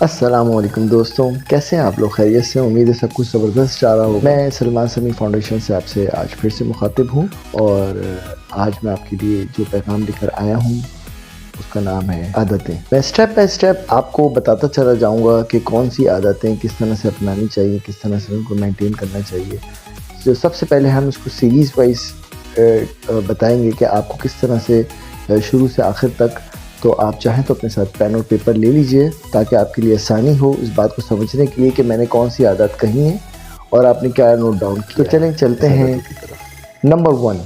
السلام علیکم دوستوں، کیسے ہیں آپ لوگ؟ خیریت سے؟ امید ہے سب کچھ زبردست جا رہا ہو۔ میں سلمان سمیع فاؤنڈیشن سے آپ سے آج پھر سے مخاطب ہوں، اور آج میں آپ کے لیے جو پیغام لے کر آیا ہوں اس کا نام ہے عادتیں۔ میں اسٹیپ بائی اسٹیپ آپ کو بتاتا چلا جاؤں گا کہ کون سی عادتیں کس طرح سے اپنانی چاہیے، کس طرح سے ان کو مینٹین کرنا چاہیے۔ جو سب سے پہلے ہم اس کو سیریز وائز بتائیں گے کہ آپ کو کس طرح سے شروع سے آخر تک، تو آپ چاہیں تو اپنے ساتھ پین اور پیپر لے لیجئے تاکہ آپ کے لیے آسانی ہو اس بات کو سمجھنے کے لیے کہ میں نے کون سی عادت کہی ہے اور آپ نے کیا نوٹ ڈاؤن کیا۔ تو چلیں چلتے ہیں نمبر 1،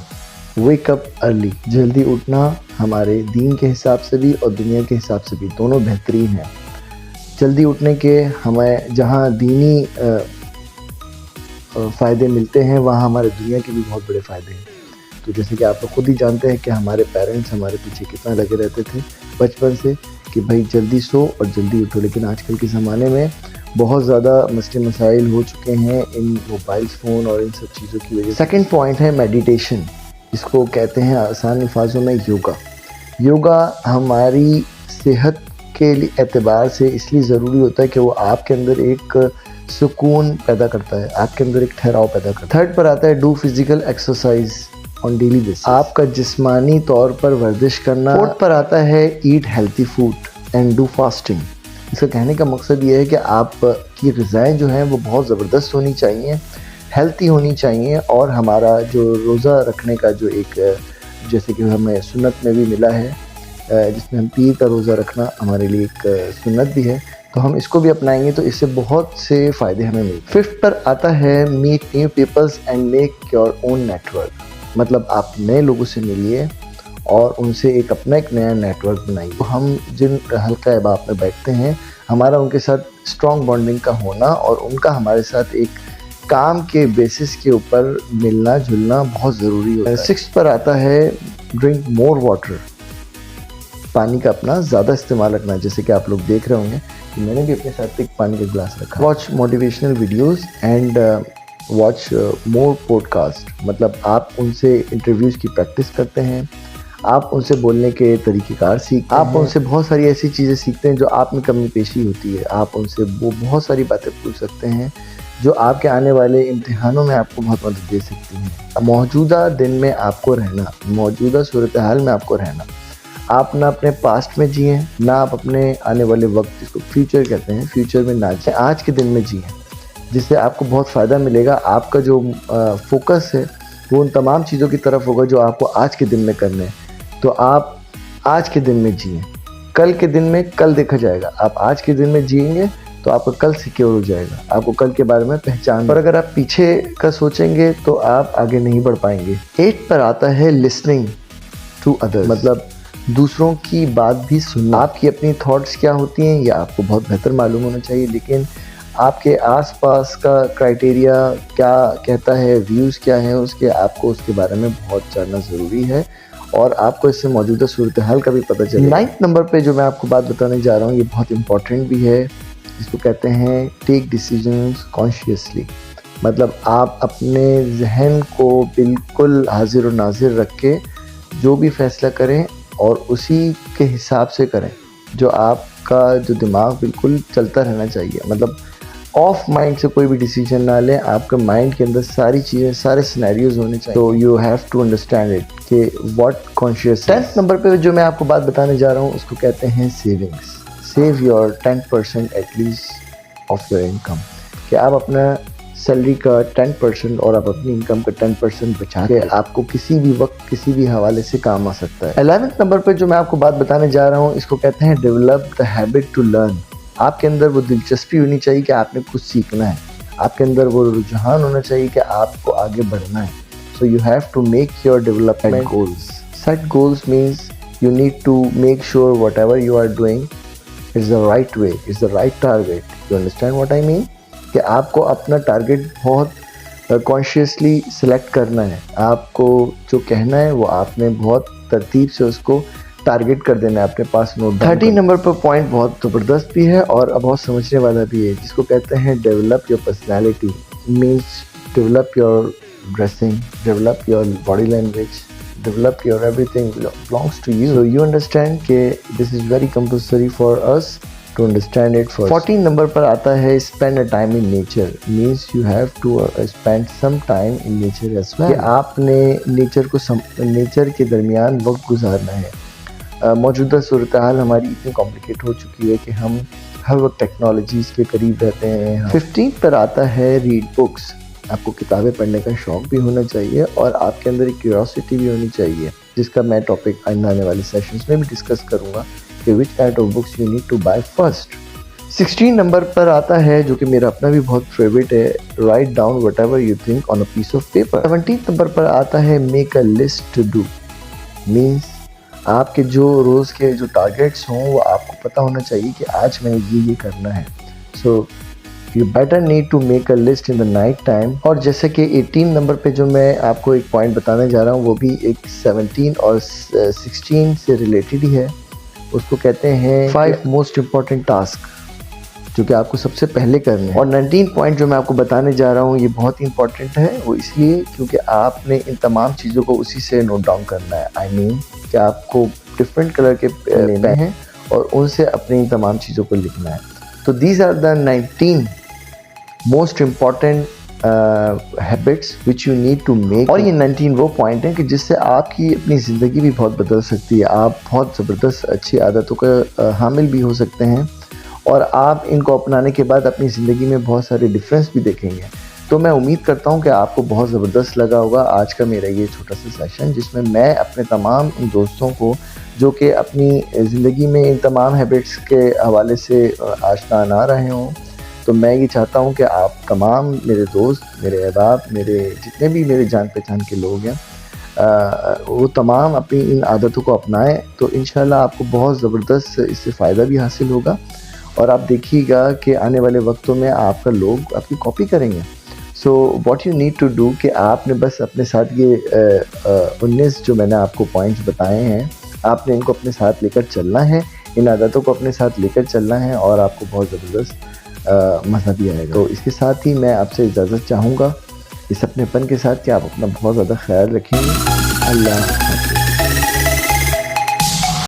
ویک اپ ارلی۔ جلدی اٹھنا ہمارے دین کے حساب سے بھی اور دنیا کے حساب سے بھی دونوں بہترین ہیں۔ جلدی اٹھنے کے ہمیں جہاں دینی فائدے ملتے ہیں وہاں ہمارے دنیا کے بھی بہت بڑے فائدے ہیں۔ تو جیسے کہ آپ لوگ خود ہی جانتے ہیں کہ ہمارے پیرنٹس ہمارے پیچھے کتنا لگے رہتے تھے بچپن سے کہ بھائی جلدی سو اور جلدی اٹھو، لیکن آج کل کے زمانے میں بہت زیادہ مسئلے مسائل ہو چکے ہیں ان موبائل فون اور ان سب چیزوں کی وجہ سے۔ سیکنڈ پوائنٹ ہے میڈیٹیشن، اس کو کہتے ہیں آسان الفاظوں میں یوگا۔ یوگا ہماری صحت کے اعتبار سے اس لیے ضروری ہوتا ہے کہ وہ آپ کے اندر ایک سکون پیدا کرتا ہے، آپ کے اندر ایک ٹھہراؤ پیدا کرتا ہے۔ تھرڈ پر آتا ہے do physical exercise on daily basis, آپ کا جسمانی طور پر ورزش کرنا۔ فورتھ پر آتا ہے eat healthy food and do fasting. اس کا کہنے کا مقصد یہ ہے کہ آپ کی غذائیں جو ہیں وہ بہت زبردست ہونی چاہیے، ہیلتھی ہونی چاہیے، اور ہمارا جو روزہ رکھنے کا جو ایک جیسے کہ ہمیں سنت میں بھی ملا ہے، جس میں ہم پیر کا روزہ رکھنا ہمارے لیے ایک سنت بھی ہے، تو ہم اس کو بھی اپنائیں گے تو اس سے بہت سے فائدے ہمیں ملتے ہیں۔ ففتھ پر آتا ہے meet new peoples and make your own network, مطلب آپ نئے لوگوں سے ملیے اور ان سے اپنا ایک نیا نیٹ ورک بنائیے۔ تو ہم جن حلقہ احباب میں بیٹھتے ہیں ہمارا ان کے ساتھ اسٹرانگ بانڈنگ کا ہونا اور ان کا ہمارے ساتھ ایک کام کے بیسس کے اوپر ملنا جلنا بہت ضروری ہوتا ہے۔ سکس پر آتا ہے ڈرنک مور واٹر، پانی کا اپنا زیادہ استعمال رکھنا، جیسے کہ آپ لوگ دیکھ رہے ہوں گے کہ میں نے بھی اپنے ساتھ ایک پانی کا گلاس رکھا۔ Watch motivational videos and watch more podcast, مطلب آپ ان سے انٹرویوز کی پریکٹس کرتے ہیں، آپ ان سے بولنے کے طریقہ کار سیکھتے ہیں، آپ ان سے بہت ساری ایسی چیزیں سیکھتے ہیں جو آپ میں کمی پیشی ہوتی ہے، آپ ان سے وہ بہت ساری باتیں پوچھ سکتے ہیں جو آپ کے آنے والے امتحانوں میں آپ کو بہت مدد دے سکتی ہیں۔ موجودہ دن میں آپ کو رہنا، موجودہ صورتحال میں آپ کو رہنا، آپ نہ اپنے پاسٹ میں جئیں نہ آپ اپنے آنے والے وقت، جس کو فیوچر کہتے ہیں، فیوچر میں نہ جئیں، آج کے دن میں جئیں، جس سے آپ کو بہت فائدہ ملے گا۔ آپ کا جو فوکس ہے وہ ان تمام چیزوں کی طرف ہوگا جو آپ کو آج کے دن میں کرنے ہیں، تو آپ آج کے دن میں جئیں، کل کے دن میں کل دیکھا جائے گا، آپ آج کے دن میں جئیں گے تو آپ کا کل سیکیور ہو جائے گا، آپ کو کل کے بارے میں پہچان۔ اور اگر آپ پیچھے کا سوچیں گے تو آپ آگے نہیں بڑھ پائیں گے۔ 8 پر آتا ہے لسننگ ٹو ادرس، مطلب دوسروں کی بات بھی سننا۔ آپ کی اپنی تھاٹس کیا ہوتی ہیں یہ آپ کو بہت بہتر معلوم ہونا چاہیے، لیکن آپ کے آس پاس کا کرائٹیریا کیا کہتا ہے، ویوز کیا ہیں اس کے، آپ کو اس کے بارے میں بہت جاننا ضروری ہے، اور آپ کو اس سے موجودہ صورتحال کا بھی پتہ چلے گا۔ 9 نمبر پہ جو میں آپ کو بات بتانے جا رہا ہوں یہ بہت امپورٹنٹ بھی ہے، جس کو کہتے ہیں ٹیک ڈیسیجنز کانشیسلی، مطلب آپ اپنے ذہن کو بالکل حاضر و ناظر رکھ کے جو بھی فیصلہ کریں اور اسی کے حساب سے کریں، جو آپ کا جو دماغ بالکل چلتا رہنا چاہیے، مطلب آف مائنڈ سے کوئی بھی ڈیسیجن نہ لیں، آپ کے مائنڈ کے اندر ساری چیزیں، سارے سینیریوز ہونے چاہیے، تو you have to understand it کہ واٹ کانشیس۔ 10 نمبر پہ جو میں آپ کو بات بتانے جا رہا ہوں اس کو کہتے ہیں savings. Save your 10% at least of your income, کہ آپ اپنا سیلری کا 10% اور آپ اپنی انکم کا 10% بچا کے آپ کو کسی بھی وقت کسی بھی حوالے سے کام آ سکتا ہے۔ 11 نمبر پہ جو میں آپ کو بات بتانے جا رہا ہوں اس کو کہتے ہیں develop the habit to learn. آپ کے اندر وہ دلچسپی ہونی چاہیے کہ آپ نے کچھ سیکھنا ہے، آپ کے اندر وہ رجحان ہونا چاہیے کہ آپ کو آگے بڑھنا ہے۔ So you have to make your development goals. Set goals means you need to make sure whatever you are doing is the right way, is the right target. You understand what I mean? کہ آپ کو اپنا target بہت consciously select کرنا ہے، آپ کو جو کہنا ہے وہ آپ نے بہت ترتیب سے اس کو ٹارگیٹ کر دینا ہے اپنے پاس نوٹ ڈاؤن۔ 30 نمبر پر پوائنٹ بہت زبردست بھی ہے اور بہت سمجھنے والا بھی ہے، جس کو کہتے ہیں develop your personality, means develop your dressing, develop your body language, develop your everything belongs to you. So you understand کہ this is very compulsory for us to understand it first. 14 number پر آتا ہے spend a time in nature, means you have to spend some time in nature as well. کہ آپ نے nature کے درمیان وقت گزارنا ہے. موجودہ صورتحال ہماری اتنی کمپلیکیٹ ہو چکی ہے کہ ہم ہر وقت ٹیکنالوجیز کے قریب رہتے ہیں. 15 پر آتا ہے ریڈ بکس. آپ کو کتابیں پڑھنے کا شوق بھی ہونا چاہیے اور آپ کے اندر ایک کیوریوسٹی بھی ہونی چاہیے، جس کا میں ٹاپک آنے والے سیشنز میں بھی ڈسکس کروں گا کہ which kind of books you need to buy first. 16 number پر آتا ہے جو کہ میرا اپنا بھی بہت فیوریٹ ہے، write down whatever you think on a piece of paper. 17 number پر آتا ہے make a list to do, means آپ کے جو روز کے جو ٹارگیٹس ہوں وہ آپ کو پتہ ہونا چاہیے کہ آج میں نے یہ کرنا ہے. So you better need to make a list in the night time. اور جیسے کہ 18 نمبر پہ جو میں آپ کو ایک پوائنٹ بتانے جا رہا ہوں وہ بھی ایک 17 اور 16 سے ریلیٹڈ ہی ہے. اس کو کہتے ہیں 5 موسٹ امپورٹنٹ ٹاسک جو کہ آپ کو سب سے پہلے کرنے ہیں. اور 19 پوائنٹ جو میں آپ کو بتانے جا رہا ہوں یہ بہت ہی امپورٹنٹ ہے، وہ اس لیے کیونکہ آپ نے ان تمام چیزوں کو اسی سے نوٹ ڈاؤن کرنا ہے. I mean کہ آپ کو ڈفرینٹ کلر کے لینے ہیں اور ان سے اپنی ان تمام چیزوں کو لکھنا ہے. تو these are the 19 most important habits which you need to make. اور یہ 19 وہ پوائنٹ ہیں کہ جس سے آپ کی اپنی زندگی بھی بہت بدل سکتی ہے. آپ بہت زبردست اچھی عادتوں کا حامل بھی ہو سکتے ہیں اور آپ ان کو اپنانے کے بعد اپنی زندگی میں بہت سارے ڈفرینس بھی دیکھیں گے. تو میں امید کرتا ہوں کہ آپ کو بہت زبردست لگا ہوگا آج کا میرا یہ چھوٹا سا سیشن، جس میں میں اپنے تمام ان دوستوں کو جو کہ اپنی زندگی میں ان تمام ہیبٹس کے حوالے سے آشنا نہ رہے ہوں، تو میں یہ چاہتا ہوں کہ آپ تمام میرے دوست، میرے احباب، میرے جتنے بھی میرے جان پہچان کے لوگ ہیں وہ تمام اپنی ان عادتوں کو اپنائیں. تو انشاءاللہ آپ کو بہت زبردست اس سے فائدہ بھی حاصل ہوگا اور آپ دیکھیے گا کہ آنے والے وقتوں میں آپ کا لوگ آپ کی کاپی کریں گے. So what you need to do کہ آپ نے بس اپنے ساتھ یہ 19 جو میں نے آپ کو پوائنٹس بتائے ہیں آپ نے ان کو اپنے ساتھ لے کر چلنا ہے، ان عادتوں کو اپنے ساتھ لے کر چلنا ہے اور آپ کو بہت زبردست مزہ بھی آئے گا. تو اس کے ساتھ ہی میں آپ سے اجازت چاہوں گا اس اپنے پن کے ساتھ کہ آپ اپنا بہت زیادہ خیال رکھیں گے. اللہ